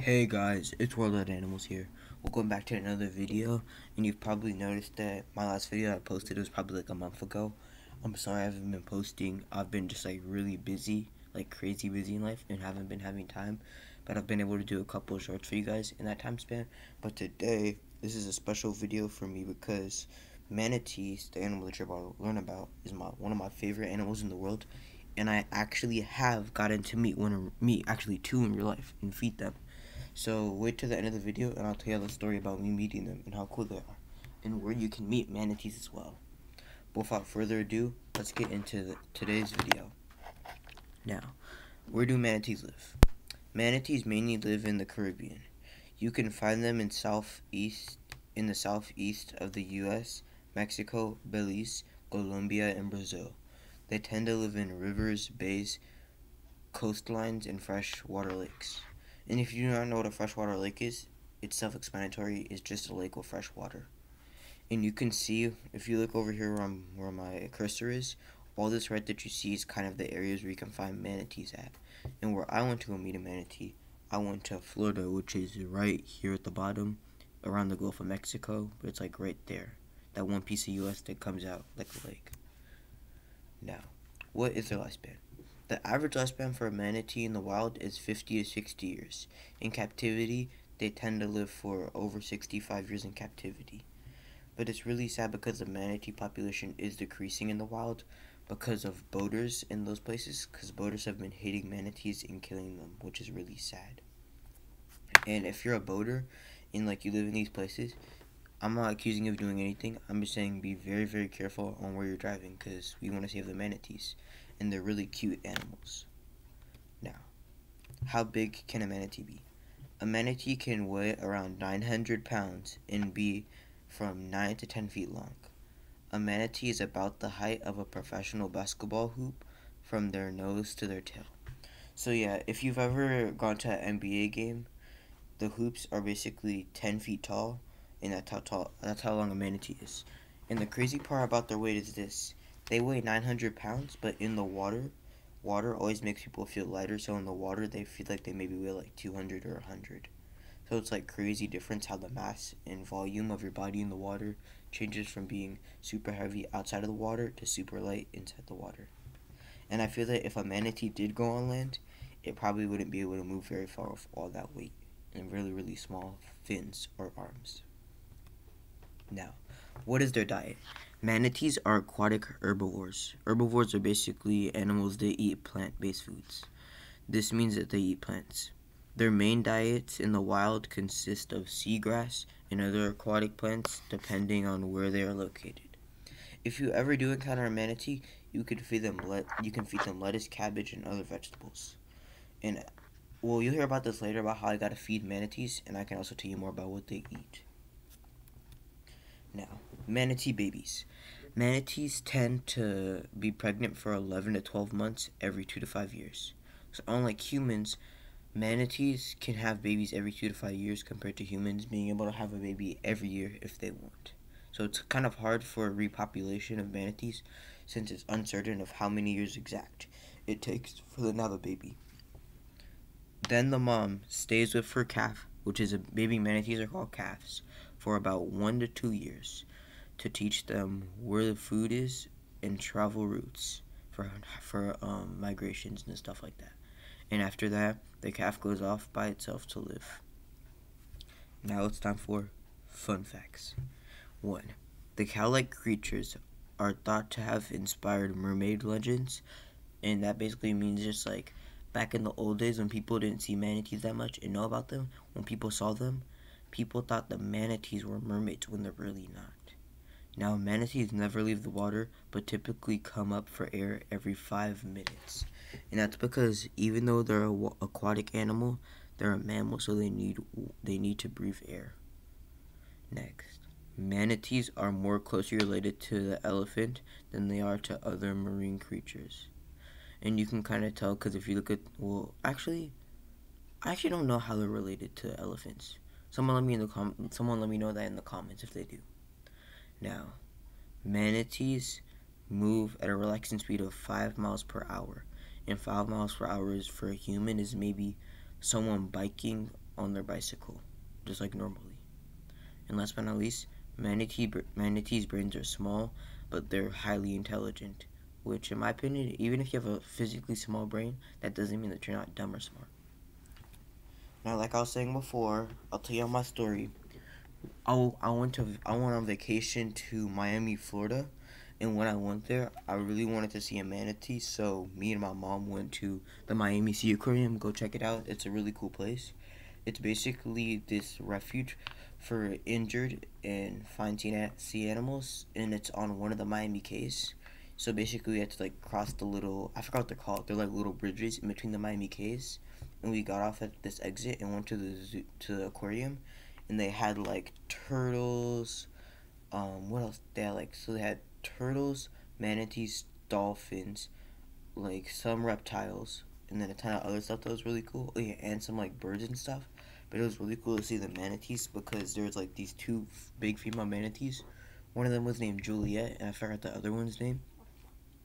Hey guys, it's World of Animals here. Welcome back to another video, and you've probably noticed that my last video I posted was probably like a month ago. I'm sorry I haven't been posting. I've been just like really busy, like crazy busy in life, and haven't been having time. But I've been able to do a couple of shorts for you guys in that time span. But today, this is a special video for me because manatees, the animal that you're about to learn about, is one of my favorite animals in the world. And I actually have gotten to meet actually two in real life and feed them. So wait till the end of the video and I'll tell you the story about me meeting them and how cool they are and where you can meet manatees as well. But without further ado, let's get into today's video. Now, where do manatees live? Manatees mainly live in the Caribbean. You can find them in the southeast of the US, Mexico, Belize, Colombia, and Brazil. They tend to live in rivers, bays, coastlines, and freshwater lakes. And if you do not know what a freshwater lake is, it's self-explanatory. It's just a lake with fresh water. And you can see, if you look over here where my cursor is, all this red that you see is kind of the areas where you can find manatees at. And where I went to go meet a manatee, I went to Florida, which is right here at the bottom, around the Gulf of Mexico. But it's like right there. That one piece of US that comes out like a lake. Now, what is their lifespan? The average lifespan for a manatee in the wild is 50 to 60 years. In captivity, they tend to live for over 65 years in captivity. But it's really sad because the manatee population is decreasing in the wild because of boaters in those places, because boaters have been hitting manatees and killing them, which is really sad. And if you're a boater and like you live in these places, I'm not accusing you of doing anything. I'm just saying be very, very careful on where you're driving because we want to save the manatees. And they're really cute animals. Now, how big can a manatee be? A manatee can weigh around 900 pounds and be from 9 to 10 feet long. A manatee is about the height of a professional basketball hoop from their nose to their tail. So yeah, if you've ever gone to an NBA game, the hoops are basically 10 feet tall, and that's how long a manatee is. And the crazy part about their weight is this. They weigh 900 pounds, but in the water always makes people feel lighter, so in the water they feel like they maybe weigh like 200 or 100. So it's like crazy difference how the mass and volume of your body in the water changes from being super heavy outside of the water to super light inside the water. And I feel that if a manatee did go on land, it probably wouldn't be able to move very far with all that weight and really, really small fins or arms. Now, what is their diet? Manatees are aquatic herbivores. Herbivores are basically animals that eat plant-based foods. This means that they eat plants. Their main diets in the wild consist of seagrass and other aquatic plants depending on where they are located. If you ever do encounter a manatee, you can feed them lettuce, cabbage, and other vegetables. And well, you'll hear about this later about how I gotta feed manatees, and I can also tell you more about what they eat. Now, manatee babies. Manatees tend to be pregnant for 11 to 12 months every 2 to 5 years. So unlike humans, manatees can have babies every 2 to 5 years compared to humans being able to have a baby every year if they want. So it's kind of hard for a repopulation of manatees since it's uncertain of how many years exact it takes for them to have a baby. Then the mom stays with her calf, which is baby manatees are called calves, for about 1 to 2 years to teach them where the food is and travel routes for migrations and stuff like that. And after that, the calf goes off by itself to live. Now it's time for fun facts. 1. The cow-like creatures are thought to have inspired mermaid legends, and that basically means just like back in the old days when people didn't see manatees that much and know about them, when people saw them, people thought the manatees were mermaids when they're really not. Now, manatees never leave the water, but typically come up for air every 5 minutes. And that's because even though they're an aquatic animal, they're a mammal, so they need to breathe air. Next, manatees are more closely related to the elephant than they are to other marine creatures. And you can kind of tell because if you look at, I actually don't know how they're related to elephants. Someone let me know that in the comments if they do. Now, manatees move at a relaxing speed of 5 miles per hour. And 5 miles per hour is for a human is maybe someone biking on their bicycle, just like normally. And last but not least, manatees' brains are small, but they're highly intelligent, which in my opinion, even if you have a physically small brain, that doesn't mean that you're not dumb or smart. Now, like I was saying before, I'll tell you my story. I went on vacation to Miami, Florida, and when I went there, I really wanted to see a manatee. So me and my mom went to the Miami Sea Aquarium. Go check it out. It's a really cool place. It's basically this refuge for injured and fine sea animals, and it's on one of the Miami Cays. So basically, we had to like cross the little, I forgot what they're called. They're like little bridges in between the Miami Cays, and we got off at this exit and went to the zoo, to the aquarium, and they had like turtles. What else? They had turtles, manatees, dolphins, like some reptiles, and then a ton of other stuff that was really cool. Oh, yeah, and some like birds and stuff. But it was really cool to see the manatees because there's like these two big female manatees. One of them was named Juliet, and I forgot the other one's name.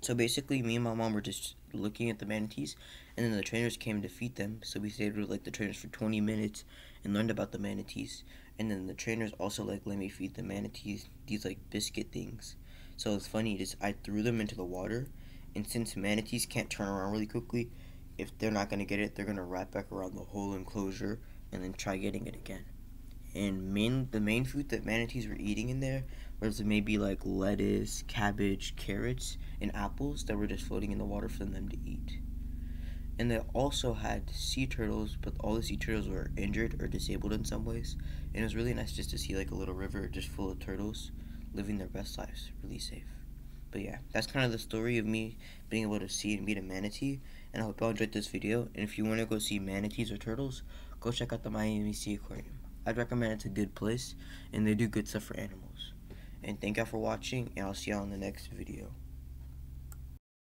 So basically, me and my mom were just looking at the manatees, and then the trainers came to feed them. So we stayed with like the trainers for 20 minutes and learned about the manatees. And then the trainers also like let me feed the manatees these like biscuit things. So it's funny, just I threw them into the water, and since manatees can't turn around really quickly, if they're not gonna get it, they're gonna wrap back around the whole enclosure and then try getting it again. And the main food that manatees were eating in there was maybe like lettuce, cabbage, carrots, and apples that were just floating in the water for them to eat. And they also had sea turtles, but all the sea turtles were injured or disabled in some ways. And it was really nice just to see like a little river just full of turtles living their best lives, really safe. But yeah, that's kind of the story of me being able to see and meet a manatee. And I hope y'all enjoyed this video. And if you want to go see manatees or turtles, go check out the Miami Sea Aquarium. I'd recommend it's a good place, and they do good stuff for animals. And thank y'all for watching, and I'll see y'all in the next video.